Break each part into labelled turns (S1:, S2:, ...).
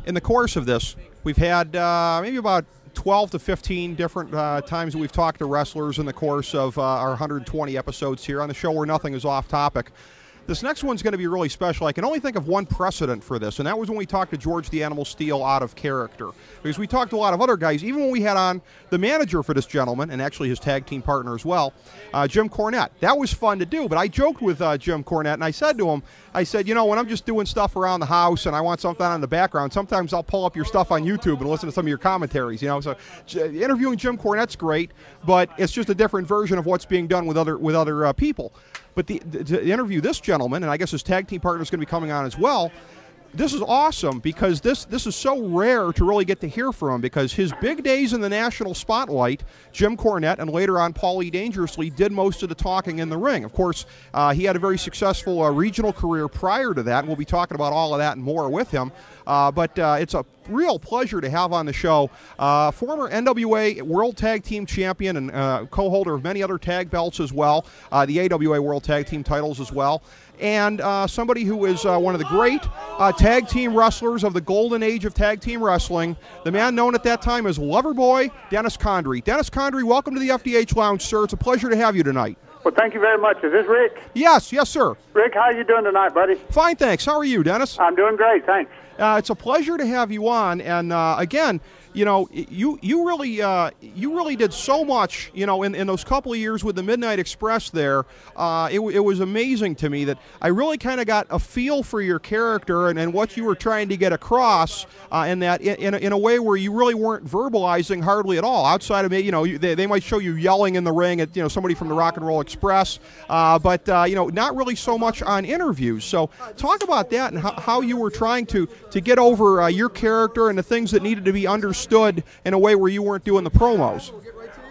S1: in the course of this, we've had maybe about 12 to 15 different times that we've talked to wrestlers in the course of our 120 episodes here on the show where nothing is off topic. This next one's going to be really special. I can only think of one precedent for this, and that was when we talked to George the Animal Steele out of character. Because we talked to a lot of other guys, even when we had on the manager for this gentleman, and actually his tag team partner as well, Jim Cornette. That was fun to do, but I joked with Jim Cornette, and I said to him, I said, you know, when I'm just doing stuff around the house and I want something on the background, sometimes I'll pull up your stuff on YouTube and listen to some of your commentaries, you know. So interviewing Jim Cornette's great, but it's just a different version of what's being done with other people. But to interview this gentleman, and I guess his tag team partner is going to be coming on as well, this is awesome because this is so rare to really get to hear from him, because his big days in the national spotlight, Jim Cornette and later on Paulie Dangerously did most of the talking in the ring. Of course, he had a very successful regional career prior to that, and we'll be talking about all of that and more with him. But it's a real pleasure to have on the show former NWA World Tag Team Champion and co-holder of many other tag belts as well, the AWA World Tag Team titles as well, and somebody who is one of the great tag team wrestlers of the golden age of tag team wrestling, the man known at that time as Loverboy, Dennis Condrey. Dennis Condrey, welcome to the FDH Lounge, sir. It's a pleasure to have you tonight.
S2: Well, thank you very much. Is this Rick?
S1: Yes, sir.
S2: Rick, how are you doing tonight, buddy?
S1: Fine, thanks. How are you, Dennis?
S2: I'm doing great, thanks.
S1: It's a pleasure to have you on, and again, you know, you really did so much, you know, in those couple of years with the Midnight Express there. It was amazing to me that I really kind of got a feel for your character and what you were trying to get across, in a way where you really weren't verbalizing hardly at all. Outside of me, you know, they might show you yelling in the ring at, you know, somebody from the Rock and Roll Express, but you know, not really so much on interviews. So talk about that and how you were trying to get over your character and the things that needed to be understood in a way where you weren't doing the promos.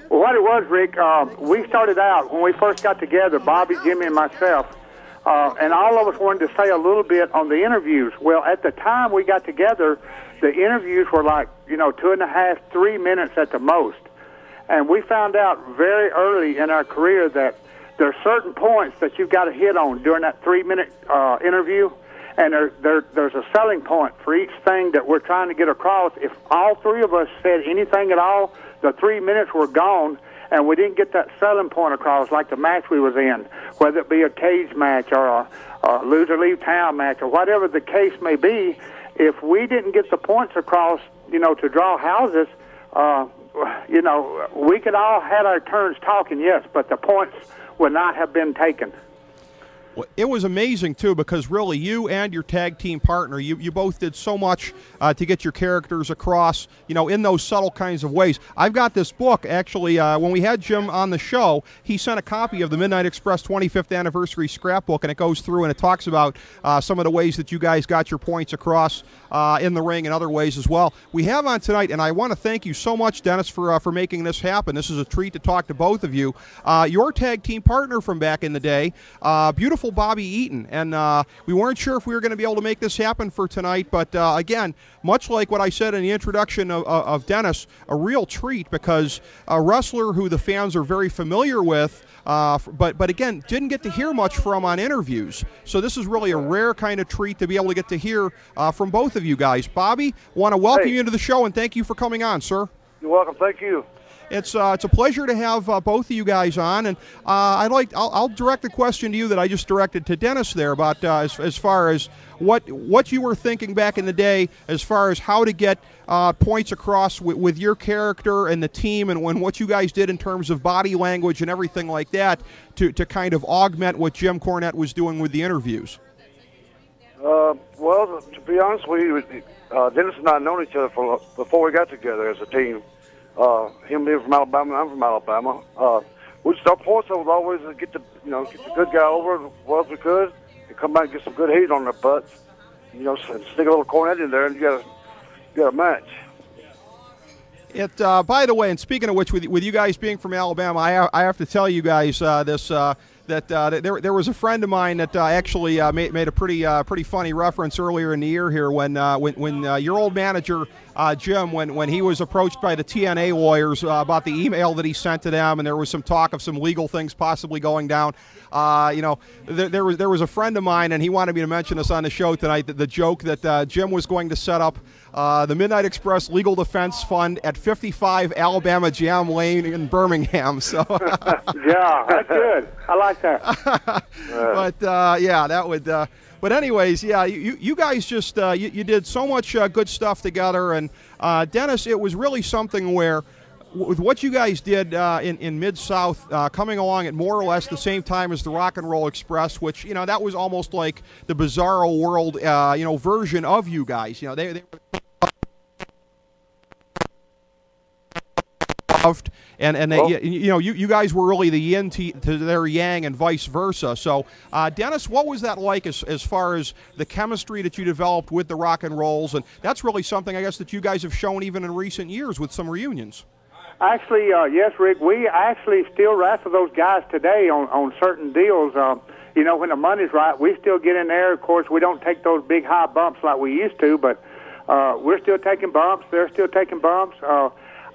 S2: Well, what it was, Rick, we started out when we first got together, Bobby, Jimmy, and myself, and all of us wanted to say a little bit on the interviews. Well, at the time we got together, the interviews were like, you know, 2.5, 3 minutes at the most. And we found out very early in our career that there are certain points that you've got to hit on during that 3-minute interview. And there's a selling point for each thing that we're trying to get across. If all three of us said anything at all, the 3 minutes were gone, and we didn't get that selling point across like the match we was in, whether it be a cage match or a loser leave town match or whatever the case may be. If we didn't get the points across, you know, to draw houses, you know, we could all had our turns talking, yes, but the points would not have been taken.
S1: It was amazing, too, because really you and your tag team partner, you both did so much to get your characters across, you know, in those subtle kinds of ways. I've got this book, actually, when we had Jim on the show, he sent a copy of the Midnight Express 25th Anniversary Scrapbook, and it goes through and it talks about some of the ways that you guys got your points across in the ring and other ways as well. We have on tonight, and I want to thank you so much, Dennis, for making this happen. This is a treat to talk to both of you. Your tag team partner from back in the day, beautiful Bobby Eaton, and we weren't sure if we were going to be able to make this happen for tonight, but again, much like what I said in the introduction of Dennis, a real treat, because a wrestler who the fans are very familiar with, but again, didn't get to hear much from on interviews. So this is really a rare kind of treat to be able to get to hear from both of you guys. Bobby, want to welcome you into the show, and thank you for coming on, sir.
S2: You're welcome. Thank you.
S1: It's a pleasure to have both of you guys on, and I'll direct the question to you that I just directed to Dennis there about as far as what you were thinking back in the day as far as how to get points across with your character and the team, and what you guys did in terms of body language and everything like that to kind of augment what Jim Cornette was doing with the interviews.
S3: Well, to be honest with you, Dennis and I known each other before we got together as a team. Him being from Alabama, I'm from Alabama. Our points was always to get the good guy over as well as we could, and come back and get some good heat on their butts. You know, and stick a little Cornette in there, and you got a match. It.
S1: By the way, and speaking of which, with you guys being from Alabama, I have to tell you guys this. that there was a friend of mine that actually made a pretty funny reference earlier in the year here when your old manager Jim, when he was approached by the TNA lawyers about the email that he sent to them, and there was some talk of some legal things possibly going down. There was a friend of mine, and he wanted me to mention this on the show tonight. The joke that Jim was going to set up the Midnight Express Legal Defense Fund at 55 Alabama Jam Lane in Birmingham. So
S2: yeah, that's good. I like that.
S1: But yeah, that would. But anyways, yeah, you guys just you did so much good stuff together, and Dennis, it was really something where, with what you guys did in Mid-South, coming along at more or less the same time as the Rock and Roll Express, which, that was almost like the Bizarro World, version of you guys. They were loved, and they, you guys were really the yin to their yang and vice versa. So, Dennis, what was that like as far as the chemistry that you developed with the Rock and Rolls? And that's really something, I guess, that you guys have shown even in recent years with some reunions.
S2: Actually, yes, Rick, we actually still wrestle those guys today on certain deals. When the money's right, we still get in there. Of course, we don't take those big high bumps like we used to, but we're still taking bumps. They're still taking bumps.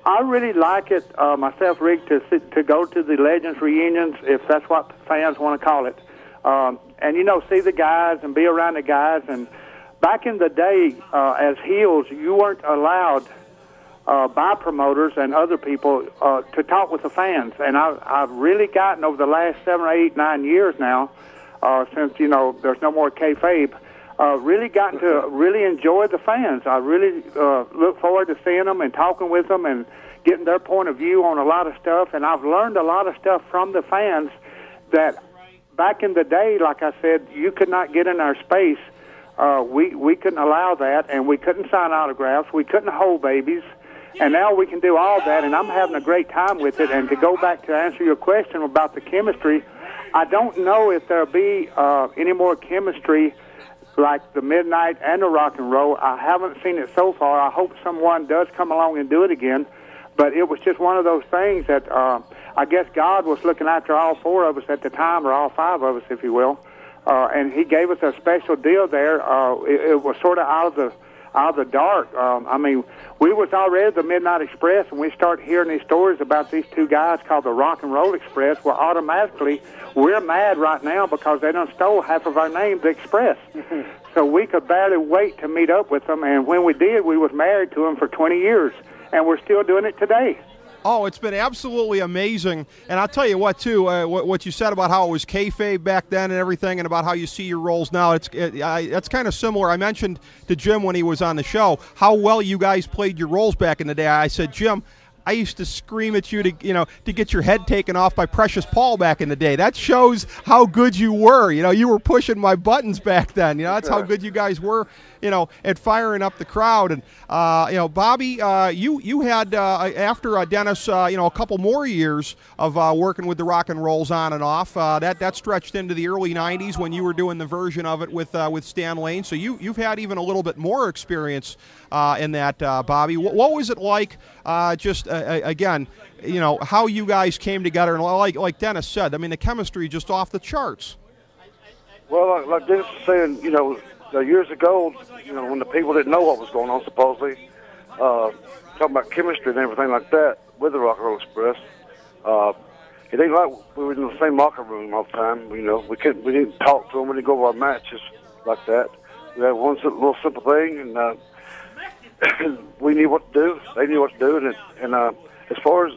S2: I really like it myself, Rick, to go to the Legends reunions, if that's what fans want to call it, and see the guys and be around the guys. And back in the day, as heels, you weren't allowed by promoters and other people to talk with the fans. And I've really gotten over the last 7 or 8, 9 years now, since there's no more kayfabe. Really gotten to really enjoy the fans. I really look forward to seeing them and talking with them and getting their point of view on a lot of stuff. And I've learned a lot of stuff from the fans that back in the day, like I said, you could not get in our space. We couldn't allow that, and we couldn't sign autographs. We couldn't hold babies. And now we can do all that, and I'm having a great time with it. And to go back to answer your question about the chemistry, I don't know if there'll be any more chemistry like the Midnight and the Rock and Roll. I haven't seen it so far. I hope someone does come along and do it again. But it was just one of those things that I guess God was looking after all 4 of us at the time, or all 5 of us, if you will. And he gave us a special deal there. It was sort of out of the dark. We was already the Midnight Express, and we started hearing these stories about these 2 guys called the Rock and Roll Express. Well, automatically, we're mad right now because they done stole half of our name, the Express. So we could barely wait to meet up with them, and when we did, we was married to them for 20 years, and we're still doing it today.
S1: Oh, it's been absolutely amazing. And I'll tell you what, too, what you said about how it was kayfabe back then and everything, and about how you see your roles now, that's kind of similar. I mentioned to Jim when he was on the show how well you guys played your roles back in the day. I said, Jim, I used to scream at you to get your head taken off by Precious Paul back in the day. That shows how good you were. You were pushing my buttons back then. That's how good you guys were, at firing up the crowd. And Bobby, you had after Dennis, a couple more years of working with the Rock and Rolls on and off. That stretched into the early '90s when you were doing the version of it with Stan Lane. So you've had even a little bit more experience in that, Bobby. What was it like? Again, how you guys came together, and like Dennis said, the chemistry just off the charts.
S3: Well, like Dennis was saying, years ago, when the people didn't know what was going on, supposedly, talking about chemistry and everything like that with the Rock and Roll Express, it ain't like we were in the same locker room all the time. We didn't talk to them. We didn't go over our matches like that. We had one little simple thing, and we knew what to do. They knew what to do. And as far as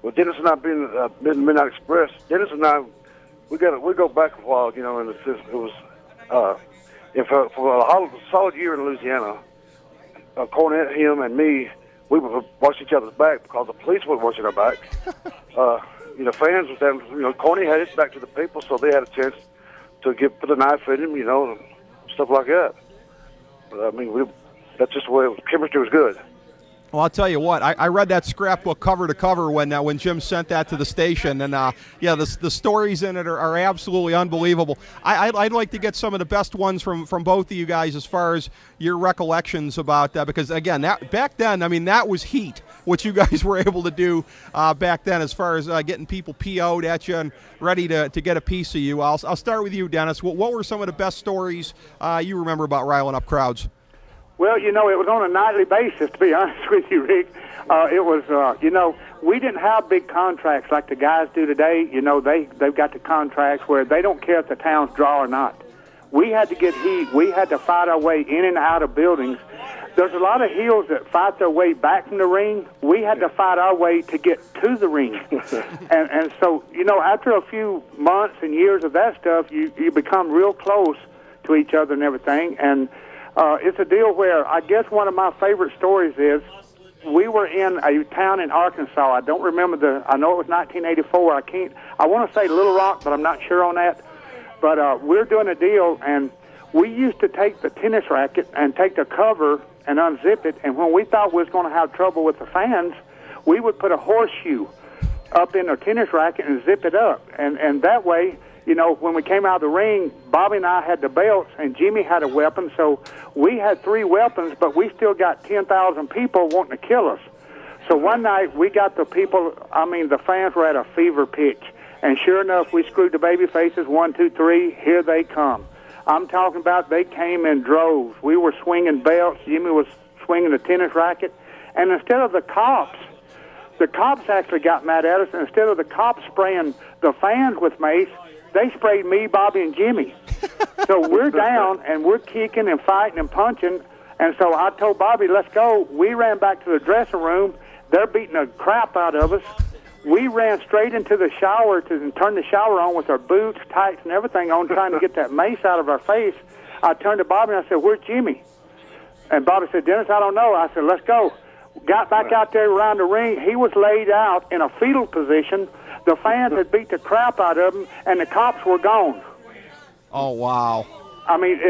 S3: with Dennis and I being Midnight Express, Dennis and I, we go back a while, and it was for a solid year in Louisiana. Cornette, him, and me, we would watch each other's back because the police were watching our back. Fans was down. Corny had his back to the people, so they had a chance to put a knife in him, and stuff like that. But that's just the way chemistry was good.
S1: Well, I'll tell you what. I read that scrapbook cover to cover when Jim sent that to the station, and the stories in it are absolutely unbelievable. I'd like to get some of the best ones from both of you guys as far as your recollections about that, because again, that back then, that was heat. what you guys were able to do back then as far as getting people PO'd at you and ready to get a piece of you. I'll start with you, Dennis. What were some of the best stories you remember about riling up crowds?
S2: Well, it was on a nightly basis, to be honest with you, Rick. It was, we didn't have big contracts like the guys do today. They've got the contracts where they don't care if the towns draw or not. We had to get heat. We had to fight our way in and out of buildings. There's a lot of heels that fight their way back from the ring. We had to fight our way to get to the ring. and so, after a few months and years of that stuff, you become real close to each other and everything. And it's a deal where I guess one of my favorite stories is we were in a town in Arkansas. I don't remember I know it was 1984. I want to say Little Rock, but I'm not sure on that. But we're doing a deal, and we used to take the tennis racket and take the cover and unzip it, and when we thought we was going to have trouble with the fans, we would put a horseshoe up in the tennis racket and zip it up. And that way, when we came out of the ring, Bobby and I had the belts, and Jimmy had a weapon, so we had 3 weapons, but we still got 10,000 people wanting to kill us. So one night, we got the fans were at a fever pitch. And sure enough, we screwed the baby faces, 1, 2, 3, here they come. I'm talking about they came in droves. We were swinging belts. Jimmy was swinging the tennis racket. And instead of the cops actually got mad at us. And instead of the cops spraying the fans with mace, they sprayed me, Bobby, and Jimmy. So we're down, and we're kicking and fighting and punching. And so I told Bobby, let's go. We ran back to the dressing room. They're beating the crap out of us. We ran straight into the shower to turn the shower on with our boots, tights, and everything on, trying to get that mace out of our face. I turned to Bobby and I said, "Where's Jimmy?" And Bobby said, "Dennis, I don't know." I said, "Let's go." Got back out there around the ring. He was laid out in a fetal position. The fans had beat the crap out of him, and the cops were gone.
S1: Oh, wow.
S2: I mean,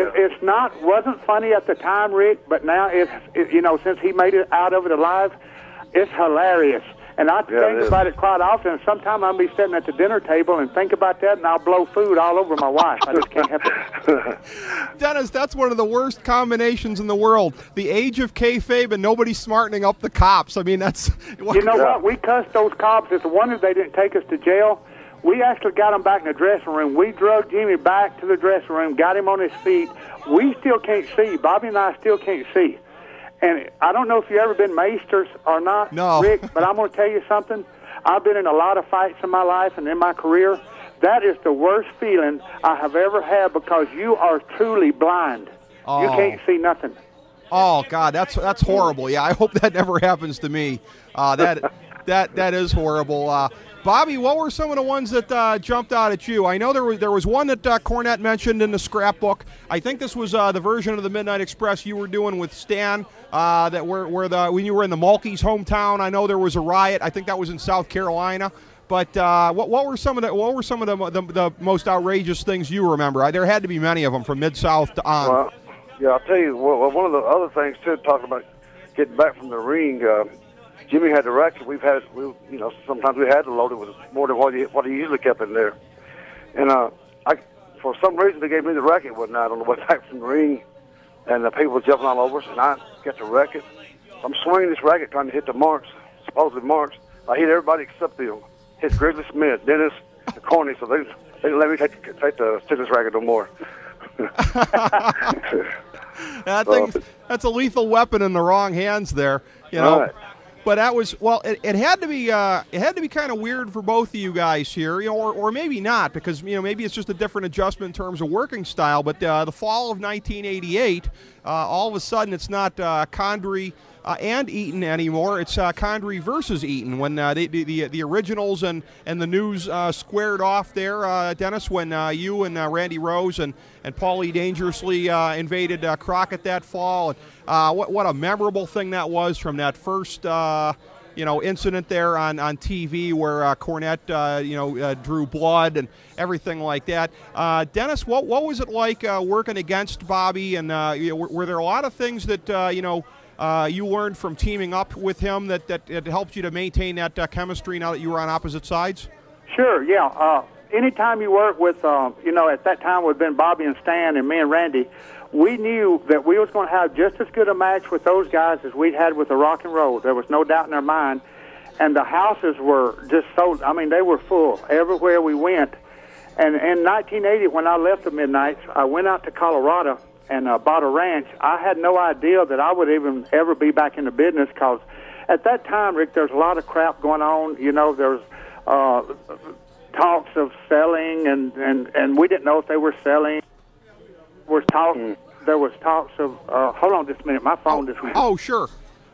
S2: wasn't funny at the time, Rick, but now since he made it out of it alive, it's hilarious. And I think about it quite often. Sometimes I'll be sitting at the dinner table and think about that, and I'll blow food all over my wife. I just can't help it.
S1: Dennis, that's one of the worst combinations in the world. The age of kayfabe and nobody smartening up the cops. I mean, that's...
S2: what? We cussed those cops. It's a wonder they didn't take us to jail. We actually got them back in the dressing room. We drug Jimmy back to the dressing room, got him on his feet. We still can't see. Bobby and I still can't see. And I don't know if you've ever been maced or not,
S1: no.
S2: Rick, but I'm going to tell you something. I've been in a lot of fights in my life and in my career. That is the worst feeling I have ever had because you are truly blind.
S1: Oh.
S2: You can't see nothing.
S1: Oh, God, that's horrible. Yeah, I hope that never happens to me. That is horrible. Bobby, what were some of the ones that jumped out at you? I know there was one that Cornette mentioned in the scrapbook. I think this was the version of the Midnight Express you were doing with Stan. When you were in the Mulkey's hometown. I know there was a riot. I think that was in South Carolina. But what were some of the most outrageous things you remember? There had to be many of them from Mid-South to on.
S3: Well, yeah, I'll tell you. One of the other things too, talking about getting back from the ring. Jimmy had the racket. Sometimes we had to load it with more than what he usually kept in there. And for some reason, they gave me the racket one night on the way back from the ring, and the people were jumping all over us, and I got the racket. I'm swinging this racket trying to hit the marks, supposedly marks. I hit everybody except them. Hit Grizzly Smith, Dennis, the Corny, so they didn't let me take the tennis racket no more.
S1: I think that's a lethal weapon in the wrong hands there,
S3: Right.
S1: But that was it had to be kind of weird for both of you guys here, or maybe not, because maybe it's just a different adjustment in terms of working style. But the fall of 1988, all of a sudden it's not Condrey and Eaton anymore. It's Condrey versus Eaton when the originals and the news squared off there, Dennis, when you and Randy Rose and Paulie Dangerously invaded Crockett that fall. What a memorable thing that was from that first incident there on TV where Cornette drew blood and everything like that. Dennis, what was it like working against Bobby, and were there a lot of things that you learned from teaming up with him that helped you to maintain that chemistry now that you were on opposite sides?
S2: Sure, yeah. Anytime you work with, at that time it would have been Bobby and Stan and me and Randy, we knew that we was going to have just as good a match with those guys as we had with the Rock and Roll. There was no doubt in our mind. And the houses were just so, I mean, they were full everywhere we went. And in 1980, when I left the Midnights, I went out to Colorado and bought a ranch. I had no idea that I would even ever be back in the business, because at that time, Rick, there's a lot of crap going on. You know, there's talks of selling, and we didn't know if they were selling. There was talks of, hold on just a minute, my phone just went.
S1: Oh, sure.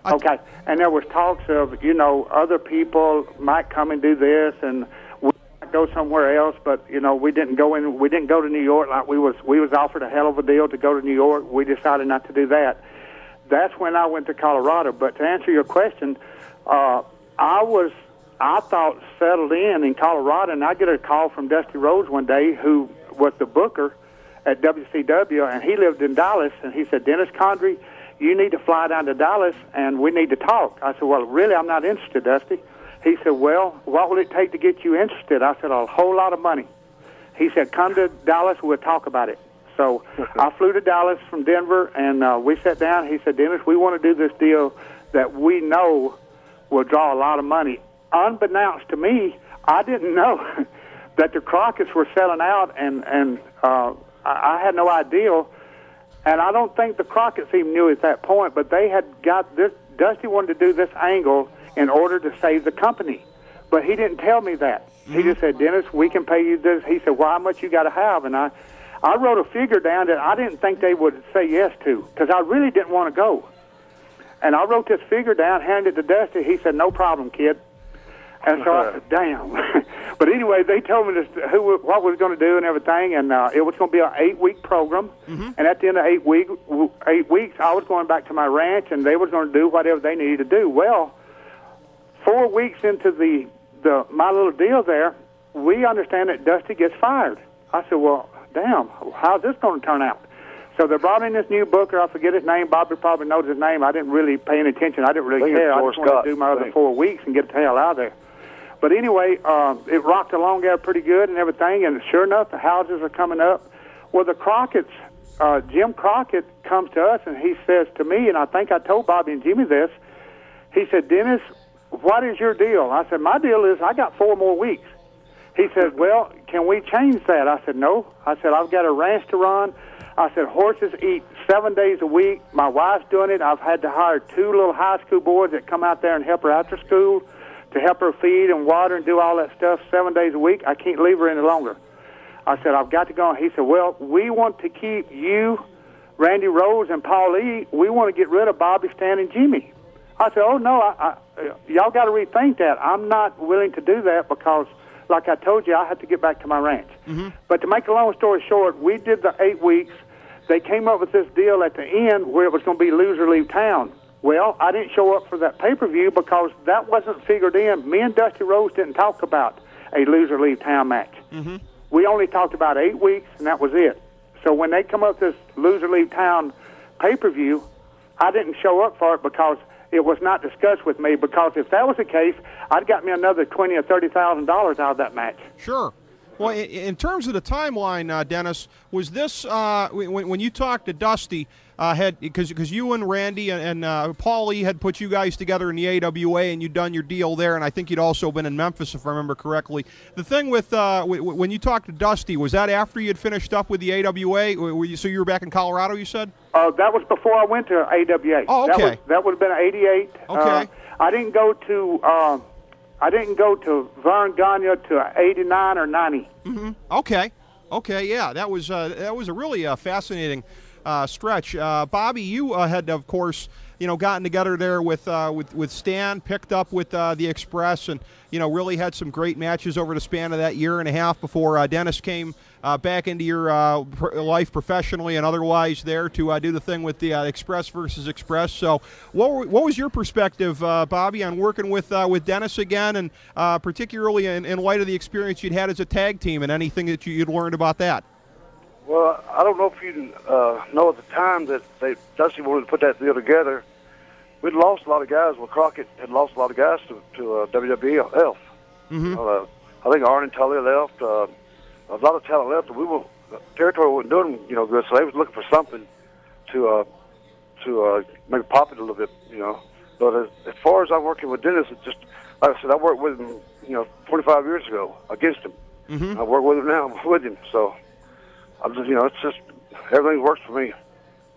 S2: Okay, and there was talks of, you know, other people might come and do this, and we might go somewhere else. But you know, we didn't go to New York like we was offered a hell of a deal to go to New York. We decided not to do that. That's when I went to Colorado. But to answer your question, I thought settled in Colorado, and I get a call from Dusty Rhodes one day, who was the booker at WCW, and he lived in Dallas, and he said, Dennis Condrey, you need to fly down to Dallas, and we need to talk. I said, well, really, I'm not interested, Dusty. He said, well, what will it take to get you interested? I said, a whole lot of money. He said, come to Dallas, we'll talk about it. So I flew to Dallas from Denver, and we sat down. He said, Dennis, we want to do this deal that we know will draw a lot of money. Unbeknownst to me, I didn't know that the Crockett's were selling out, and I had no idea. And I don't think the Crockett's even knew at that point, but they had got this. Dusty wanted to do this angle in order to save the company, but he didn't tell me that. He just said, Dennis, we can pay you this. He said, well, how much you got to have? And I wrote a figure down that I didn't think they would say yes to, because I really didn't want to go. And I wrote this figure down, handed it to Dusty. He said, no problem, kid. And so I said, damn. But anyway, they told me what we was going to do and everything, and it was going to be an 8-week program. And at the end of 8 weeks, I was going back to my ranch, and they was going to do whatever they needed to do. Well, 4 weeks into my little deal there, we understand that Dusty gets fired. I said, well, damn, how's this going to turn out? So they brought in this new booker. I forget his name. Bobby probably knows his name. I didn't really pay any attention. I didn't really care. I just wanted to do my other 4 weeks and get the hell out of there. But anyway, it rocked along there pretty good and everything, and sure enough, the houses are coming up. Well, the Crockett's, Jim Crockett comes to us, and he says to me, and I think I told Bobby and Jimmy this, he said, Dennis, what is your deal? I said, my deal is I got 4 more weeks. He said, well, can we change that? I said, no. I said, I've got a ranch to run. I said, horses eat 7 days a week. My wife's doing it. I've had to hire 2 little high school boys that come out there and help her after school, to help her feed and water and do all that stuff 7 days a week. I can't leave her any longer. I said, I've got to go. He said, well, we want to keep you, Randy Rose, and Paul Lee. We want to get rid of Bobby, Stan, and Jimmy. I said, oh, no, y'all got to rethink that. I'm not willing to do that because, like I told you, I had to get back to my ranch. But to make a long story short, we did the 8 weeks. They came up with this deal at the end where it was going to be loser leave town. Well, I didn't show up for that pay-per-view because that wasn't figured in. Me and Dusty Rhodes didn't talk about a loser leave town match. We only talked about 8 weeks, and that was it. So when they come up with this loser leave town pay-per-view, I didn't show up for it because it was not discussed with me, because if that was the case, I'd got me another $20,000 or $30,000 out of that match.
S1: Sure. Well, in terms of the timeline, Dennis, was this when you talked to Dusty, because you and Randy and Paul Lee had put you guys together in the AWA and you'd done your deal there, and I think you'd also been in Memphis, if I remember correctly. The thing with when you talked to Dusty, was that after you had finished up with the AWA? So you were back in Colorado, you said?
S2: That was before I went to AWA.
S1: Oh, okay.
S2: That would have been '88.
S1: Okay.
S2: I didn't go to Vern Gagne to '89 or '90.
S1: Okay, yeah, that was a really fascinating stretch. Bobby, you had, of course, gotten together there with Stan, picked up with the Express, and really had some great matches over the span of that year and a half before Dennis came back into your life professionally and otherwise there to do the thing with the Express versus Express. So what was your perspective, Bobby, on working with Dennis again, and particularly in light of the experience you'd had as a tag team and anything that you'd learned about that?
S3: Well, I don't know if you know at the time that Dusty wanted to put that deal together. We'd lost a lot of guys. Well, Crockett had lost a lot of guys to WWF. I think Arn and Tully left. A lot of talent left. The territory wasn't doing good, so they was looking for something. to make pop it a little bit, you know. But as far as I'm working with Dennis, it's just like I said, I worked with him, 25 years ago against him.
S1: Mm-hmm.
S3: I work with him now with him, so I'm just, it's just everything works for me.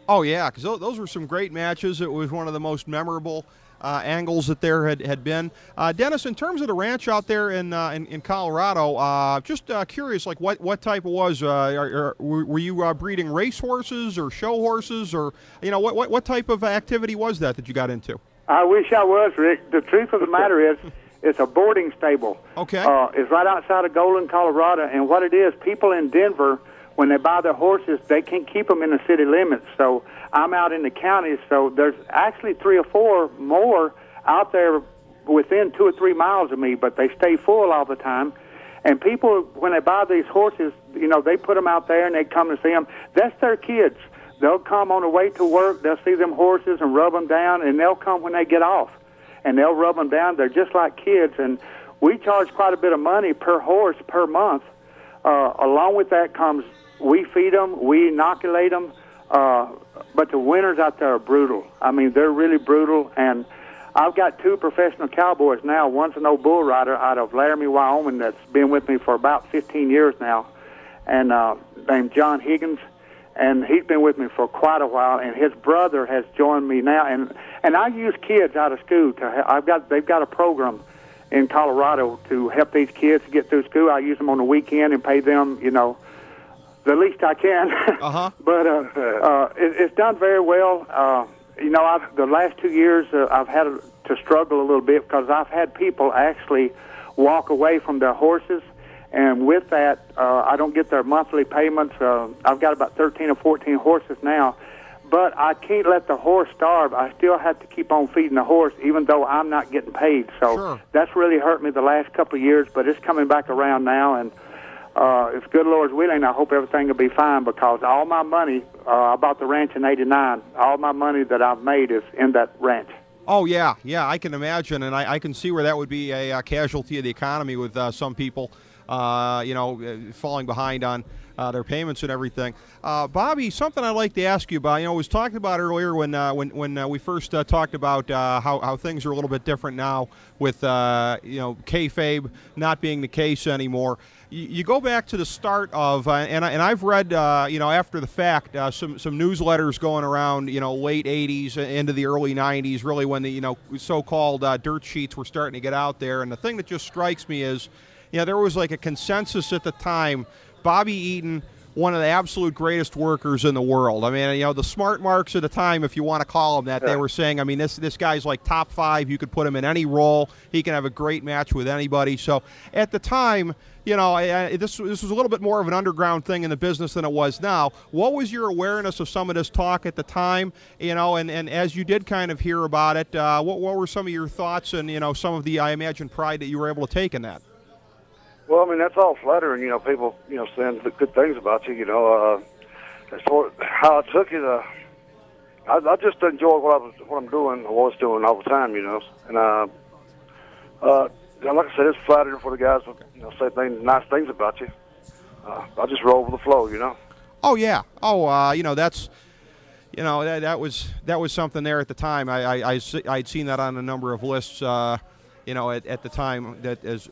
S1: Oh yeah, because those were some great matches. It was one of the most memorable angles that there had been. Dennis, in terms of the ranch out there in Colorado, just curious, like what type it was? Were you breeding race horses or show horses, or what type of activity was that you got into?
S2: I wish I was, Rick. The truth of the matter is, it's a boarding stable.
S1: Okay.
S2: It's right outside of Golden, Colorado, and what it is, people in Denver, when they buy their horses, they can't keep them in the city limits. So I'm out in the county, so there's actually 3 or 4 more out there within 2 or 3 miles of me, but they stay full all the time. And people, when they buy these horses, they put them out there and they come to see them. That's their kids. They'll come on the way to work, they'll see them horses and rub them down, and they'll come when they get off. And they'll rub them down. They're just like kids. And we charge quite a bit of money per horse per month. Along with that comes, we feed them, we inoculate them. But the winters out there are brutal. I mean, they're really brutal. And I've got 2 professional cowboys now. One's an old bull rider out of Laramie, Wyoming, that's been with me for about 15 years now, and named John Higgins. And he's been with me for quite a while, and his brother has joined me now. And I use kids out of school they've got a program in Colorado to help these kids get through school. I use them on the weekend and pay them, the least I can.
S1: Uh-huh.
S2: But it's done very well. The last 2 years I've had to struggle a little bit because I've had people actually walk away from their horses. And with that, I don't get their monthly payments. I've got about 13 or 14 horses now. But I can't let the horse starve. I still have to keep on feeding the horse, even though I'm not getting paid. So
S1: Sure.
S2: That's really hurt me the last couple of years, but it's coming back around now. And if good Lord's willing, I hope everything will be fine, because all my money, I bought the ranch in '89. All my money that I've made is in that ranch.
S1: Oh, yeah, I can imagine, and I can see where that would be a casualty of the economy with some people, falling behind on their payments and everything. Bobby, something I'd like to ask you about. I was talking about earlier when we first talked about how things are a little bit different now with kayfabe not being the case anymore. You go back to the start of, and I've read, after the fact, some newsletters going around, late 80s into the early 90s, really when the, so-called dirt sheets were starting to get out there. And the thing that just strikes me is, there was like a consensus at the time, Bobby Eaton, one of the absolute greatest workers in the world. I mean, the smart marks at the time, if you want to call them that, they were saying, I mean, this guy's like top 5. You could put him in any role. He can have a great match with anybody. So at the time, this was a little bit more of an underground thing in the business than it was now. What was your awareness of some of this talk at the time? And as you did kind of hear about it, what were some of your thoughts and, some of the, I imagine, pride that you were able to take in that?
S3: Well, I mean, that's all flattering, people, saying good things about you, As far as how I took it, I just enjoy what I'm doing, or was doing all the time, And, like I said, it's flattering for the guys to, say nice things about you. I just roll with the flow,
S1: Oh, yeah. Oh, that's... that was something there at the time. I'd seen that on a number of lists, at the time, that as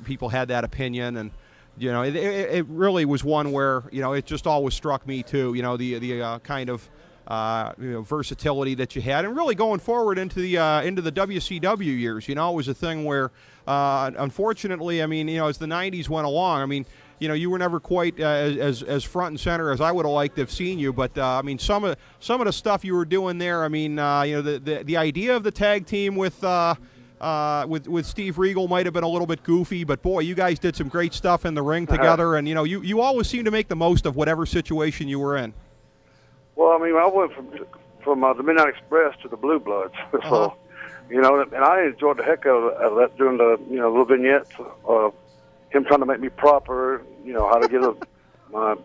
S1: people had that opinion, and it really was one where it just always struck me too. The kind of versatility that you had, and really going forward into the WCW years. It was a thing where, unfortunately, I mean, as the '90s went along, I mean, you were never quite as front and center as I would have liked to have seen you. But I mean, some of the stuff you were doing there. I mean, the idea of the tag team with Steve Regal might have been a little bit goofy, but boy, you guys did some great stuff in the ring together, and you always seem to make the most of whatever situation you were in.
S3: Well, I mean, I went from the Midnight Express to the Blue Bloods, so and I enjoyed the heck out of that, doing the little vignettes, him trying to make me proper, how to get my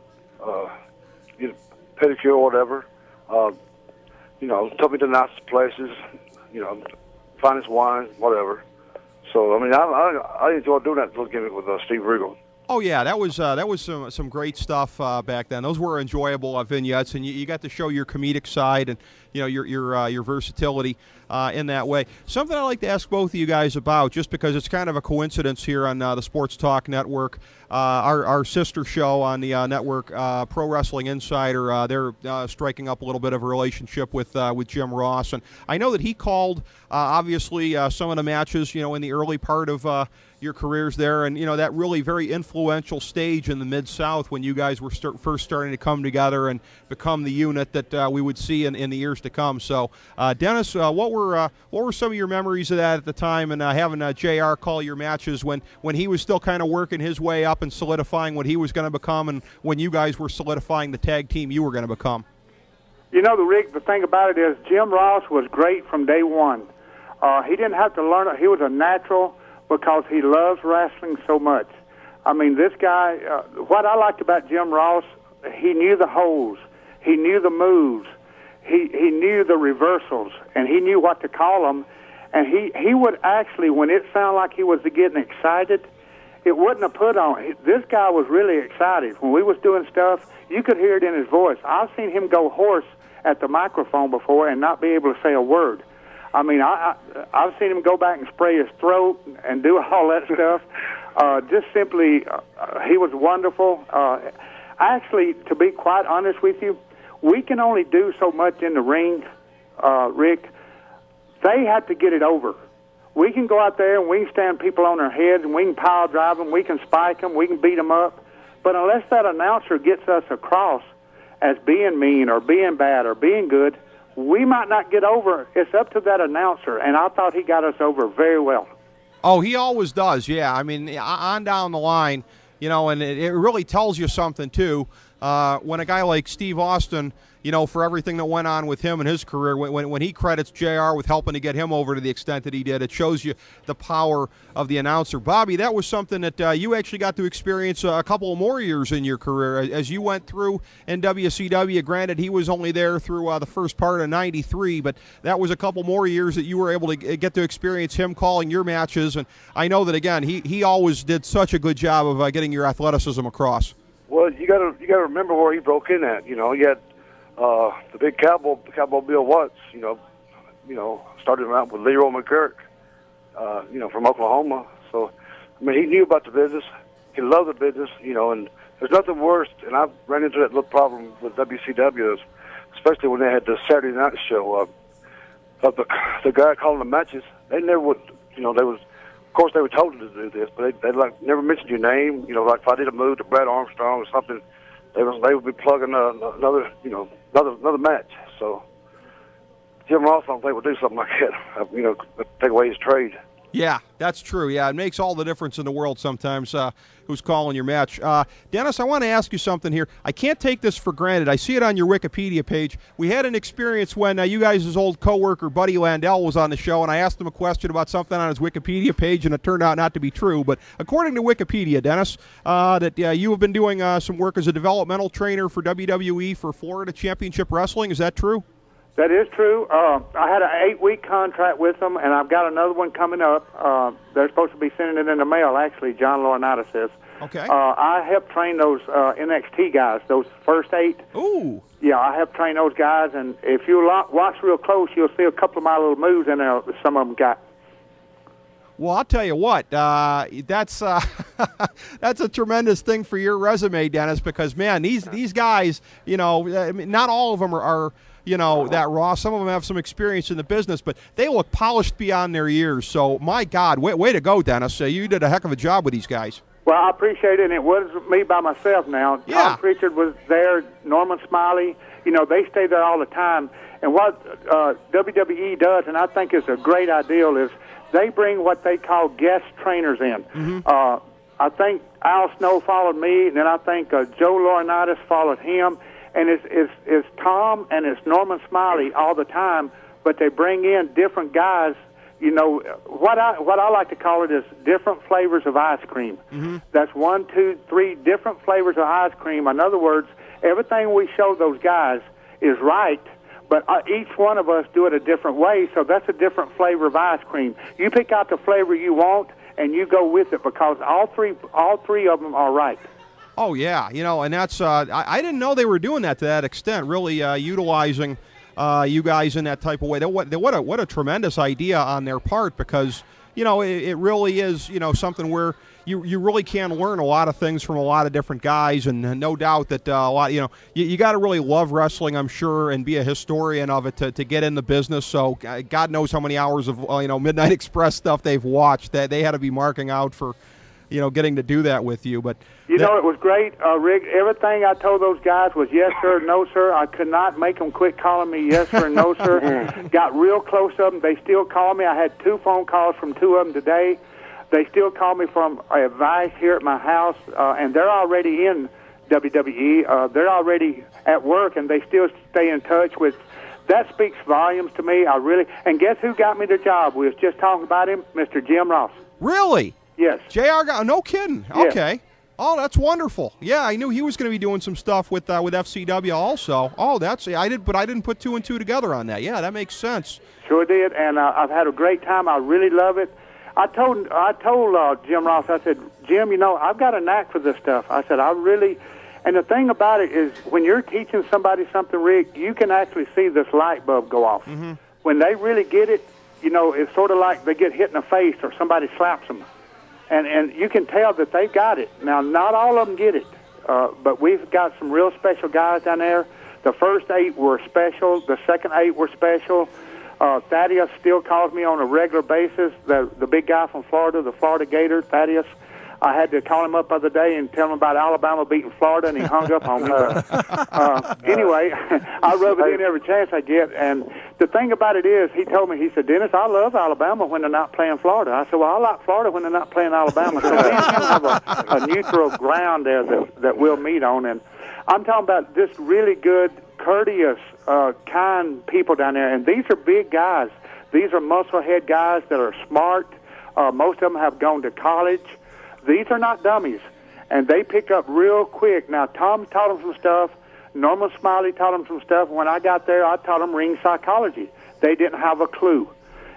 S3: pedicure or whatever, took me to nicest places, finest wine, whatever. So, I mean, I enjoyed doing that little gimmick with Steve Regal.
S1: Oh yeah, that was some great stuff back then. Those were enjoyable vignettes, and you got to show your comedic side and your versatility in that way. Something I'd like to ask both of you guys about, just because it's kind of a coincidence here on the Sports Talk Network, our sister show on the network, Pro Wrestling Insider. They're striking up a little bit of a relationship with Jim Ross, and I know that he called obviously some of the matches in the early part of your careers there, and that really very influential stage in the Mid-South when you guys were first starting to come together and become the unit that we would see in the years to come. So, Dennis, what were some of your memories of that at the time, and having JR call your matches when he was still kind of working his way up and solidifying what he was going to become, and when you guys were solidifying the tag team you were going to become?
S2: Rick, the thing about it is Jim Ross was great from day one. He didn't have to learn it. He was a natural, because he loves wrestling so much. I mean, this guy, what I liked about Jim Ross, he knew the holds, he knew the moves, he knew the reversals, and he knew what to call them. And he would actually, when it sounded like he was getting excited, it wouldn't have put on. This guy was really excited. When we was doing stuff, you could hear it in his voice. I've seen him go hoarse at the microphone before and not be able to say a word. I mean, I've seen him go back and spray his throat and do all that stuff. Just simply, he was wonderful. Actually, to be quite honest with you, we can only do so much in the ring, Rick. They have to get it over. We can go out there and we can stand people on their heads and we can pile drive them, we can spike them, we can beat them up. But unless that announcer gets us across as being mean or being bad or being good, we might not get over. It's up to that announcer, and I thought he got us over very well.
S1: Oh, he always does, yeah. I mean, on down the line, and it really tells you something, too, when a guy like Steve Austin, for everything that went on with him in his career, when he credits JR with helping to get him over to the extent that he did, it shows you the power of the announcer. Bobby, that was something that you actually got to experience a couple more years in your career as you went through in WCW. Granted, he was only there through the first part of '93, but that was a couple more years that you were able to get to experience him calling your matches. And I know that, again, he always did such a good job of getting your athleticism across.
S3: Well, you got to remember where he broke in at. You had the big Cowboy Bill Watts, started out with Leroy McGurk, from Oklahoma. So, I mean, he knew about the business. He loved the business, and there's nothing worse. And I've ran into that little problem with WCW, especially when they had the Saturday night show. The guy calling the matches, they never would, of course they were told to do this, but they never mentioned your name. Like if I did a move to Brad Armstrong or something, they would be plugging another match. So Jim Ross, I don't think would do something like that. Take away his trade.
S1: Yeah, that's true. Yeah, it makes all the difference in the world sometimes who's calling your match. Dennis, I want to ask you something here. I can't take this for granted. I see it on your Wikipedia page. We had an experience when you guys' old coworker, Buddy Landell, was on the show, and I asked him a question about something on his Wikipedia page, and it turned out not to be true. But according to Wikipedia, Dennis, that you have been doing some work as a developmental trainer for WWE for Florida Championship Wrestling. Is that true?
S2: That is true. I had an 8-week contract with them, and I've got another one coming up. They're supposed to be sending it in the mail, actually, John Laurinaitis is.
S1: Okay.
S2: I helped train those NXT guys, those first 8.
S1: Ooh.
S2: Yeah, I helped train those guys, and if you watch real close, you'll see a couple of my little moves in there that some of them got.
S1: Well, I'll tell you what, that's that's a tremendous thing for your resume, Dennis, because, man, these guys, not all of them are that raw. Some of them have some experience in the business, but they look polished beyond their years. So, my God, way to go, Dennis. You did a heck of a job with these guys.
S2: Well, I appreciate it, and it was me by myself now.
S1: Yeah.
S2: Tom Pritchard was there, Norman Smiley. They stay there all the time. And what WWE does, and I think is a great idea, is they bring what they call guest trainers in. Mm-hmm. I think Al Snow followed me, and then I think Joe Laurinaitis followed him. And it's Tom and it's Norman Smiley all the time, but they bring in different guys. What I like to call it is different flavors of ice cream. Mm-hmm. That's 1, 2, 3 different flavors of ice cream. In other words, everything we show those guys is right, but each one of us do it a different way, so that's a different flavor of ice cream. You pick out the flavor you want, and you go with it because all three of them are right.
S1: Oh yeah, and that's I didn't know they were doing that to that extent. Really utilizing you guys in that type of way. What a tremendous idea on their part, because it really is something where you really can learn a lot of things from a lot of different guys, and no doubt that a lot you got to really love wrestling, I'm sure, and be a historian of it to get in the business. So God knows how many hours of Midnight Express stuff they've watched that they had to be marking out for getting to do that with you. But
S2: it was great, Rick. Everything I told those guys was yes, sir, no, sir. I could not make them quit calling me yes, sir, no, sir. Got real close to them. They still call me. I had 2 phone calls from 2 of them today. They still call me from advice here at my house, and they're already in WWE. They're already at work, and they still stay in touch with. That speaks volumes to me. And guess who got me the job? We was just talking about him, Mr. Jim Ross.
S1: Really?
S2: Yes.
S1: JR got no kidding.
S2: Yes.
S1: Okay. Oh, that's wonderful. Yeah, I knew he was going to be doing some stuff with FCW also. Oh, I didn't put 2 and 2 together on that. Yeah, that makes sense.
S2: Sure did, and I've had a great time. I really love it. I told Jim Ross, I said, Jim, I've got a knack for this stuff. I said, and the thing about it is when you're teaching somebody something, Rick, you can actually see this light bulb go off. Mm-hmm. When they really get it, it's sort of like they get hit in the face or somebody slaps them. And you can tell that they've got it. Now, not all of them get it, but we've got some real special guys down there. The first 8 were special. The second 8 were special. Thaddeus still calls me on a regular basis, the big guy from Florida, the Florida Gator, Thaddeus. I had to call him up the other day and tell him about Alabama beating Florida, and he hung up on me. Anyway, I rub it in every chance I get. And the thing about it is, he told me, he said, Dennis, I love Alabama when they're not playing Florida. I said, well, I like Florida when they're not playing Alabama. So we have a neutral ground there that we'll meet on. And I'm talking about just really good, courteous, kind people down there. And these are big guys. These are muscle-head guys that are smart. Most of them have gone to college. These are not dummies, and they pick up real quick. Now, Tom taught them some stuff. Norman Smiley taught them some stuff. When I got there, I taught them ring psychology. They didn't have a clue.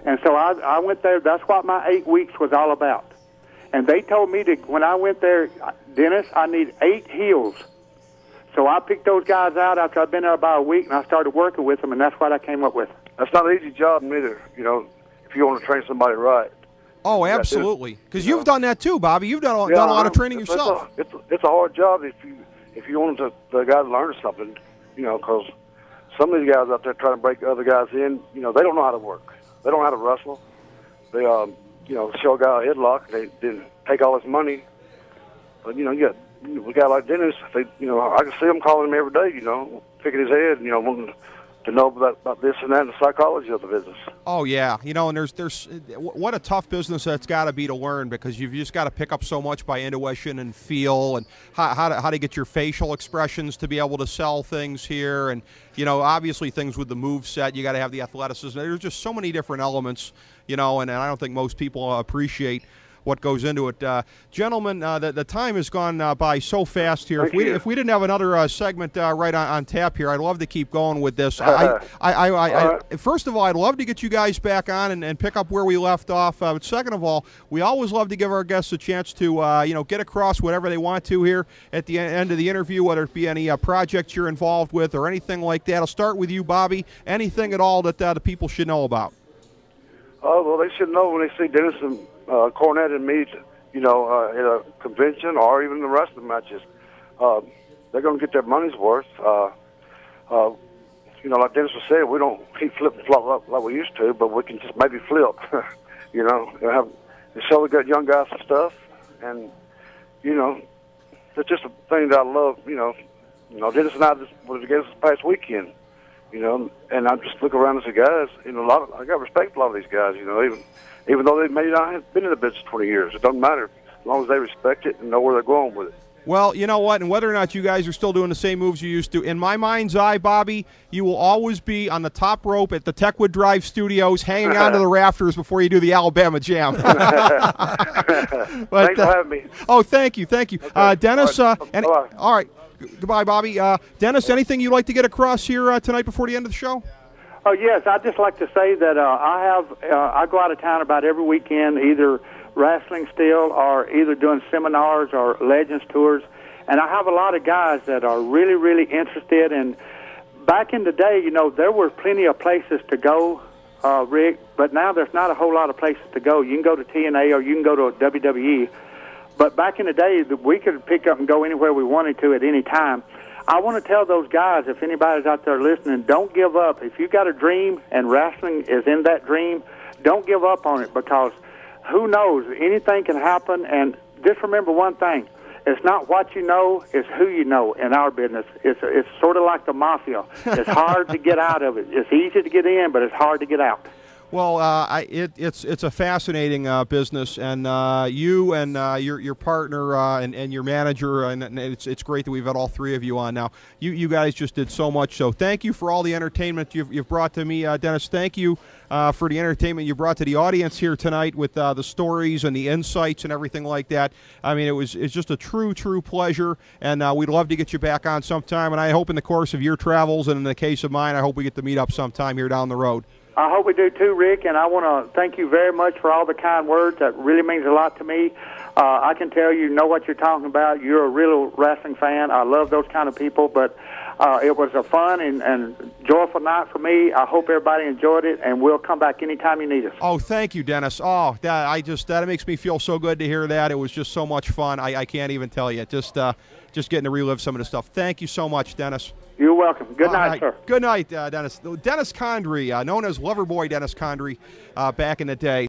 S2: And so I went there. That's what my 8 weeks was all about. And they told me when I went there, Dennis, I need 8 heels. So I picked those guys out after I'd been there about a week, and I started working with them, and that's what I came up with.
S3: That's not an easy job neither, if you want to train somebody right.
S1: Oh, absolutely. Because you've done that too, Bobby. You've done a lot of training yourself.
S3: It's a hard job if you want the guy to learn something, because some of these guys out there trying to break other guys in, they don't know how to work. They don't know how to wrestle. They, show a guy a headlock. They didn't take all his money. But, you got a guy like Dennis. I can see him calling him every day, picking his head, wanting to know about this and that and the psychology of the business.
S1: Oh yeah, and there's what a tough business that's got to be to learn, because you've just got to pick up so much by intuition and feel, and how to get your facial expressions to be able to sell things here, and obviously things with the move set, you got to have the athleticism. There's just so many different elements, and I don't think most people appreciate what goes into it. Gentlemen, the time has gone by so fast here. If we didn't have another segment right on tap here, I'd love to keep going with this. First of all, I'd love to get you guys back on and pick up where we left off. But second of all, we always love to give our guests a chance to get across whatever they want to here at the end of the interview, whether it be any projects you're involved with or anything like that. I'll start with you, Bobby. Anything at all that the people should know about?
S3: Well, they should know when they see Dennis and Cornette and me, at a convention or even the wrestling matches. They're going to get their money's worth. Like Dennis was saying, we don't keep flip and flop like we used to, but we can just maybe flip. They show the young guys some stuff, and it's just a thing that I love. Dennis and I just was together this past weekend. And I just look around and say, guys, I got respect for a lot of these guys. Even though they may not have been in the business 20 years, it doesn't matter as long as they respect it and know where they're going with it.
S1: Well, you know what, and whether or not you guys are still doing the same moves you used to, in my mind's eye, Bobby, you will always be on the top rope at the Techwood Drive Studios, hanging onto the rafters before you do the Alabama Jam.
S3: Thanks for having me.
S1: Oh, thank you. Okay. Dennis,
S3: all
S1: right. Goodbye, Bobby. Dennis, anything you'd like to get across here tonight before the end of the show?
S2: Oh, yes. I'd just like to say that I go out of town about every weekend, either wrestling still, or either doing seminars or Legends tours. And I have a lot of guys that are really, really interested. And back in the day, there were plenty of places to go, Rick, but now there's not a whole lot of places to go. You can go to TNA or you can go to WWE. But back in the day, we could pick up and go anywhere we wanted to at any time. I want to tell those guys, if anybody's out there listening, don't give up. If you got a dream and wrestling is in that dream, don't give up on it, because who knows? Anything can happen. And just remember one thing. It's not what you know, it's who you know in our business. It's sort of like the mafia. It's hard to get out of it. It's easy to get in, but it's hard to get out.
S1: Well, it's a fascinating business, and you and your partner and your manager, and it's great that we've had all three of you on now. You guys just did so much. So thank you for all the entertainment you've brought to me, Dennis. Thank you for the entertainment you brought to the audience here tonight with the stories and the insights and everything like that. I mean, it's just a true pleasure, and we'd love to get you back on sometime. And I hope in the course of your travels, and in the case of mine, I hope we get to meet up sometime here down the road.
S2: I hope we do too, Rick, and I want to thank you very much for all the kind words. That really means a lot to me. I can tell you know what you're talking about. You're a real wrestling fan. I love those kind of people, but it was a fun and joyful night for me. I hope everybody enjoyed it, and we'll come back anytime you need us.
S1: Oh, thank you, Dennis. Oh, that makes me feel so good to hear that. It was just so much fun. I can't even tell you. Just getting to relive some of the stuff. Thank you so much, Dennis.
S2: You're welcome. Good night, sir.
S1: Good night, Dennis. Dennis Condrey, known as Loverboy Dennis Condrey back in the day.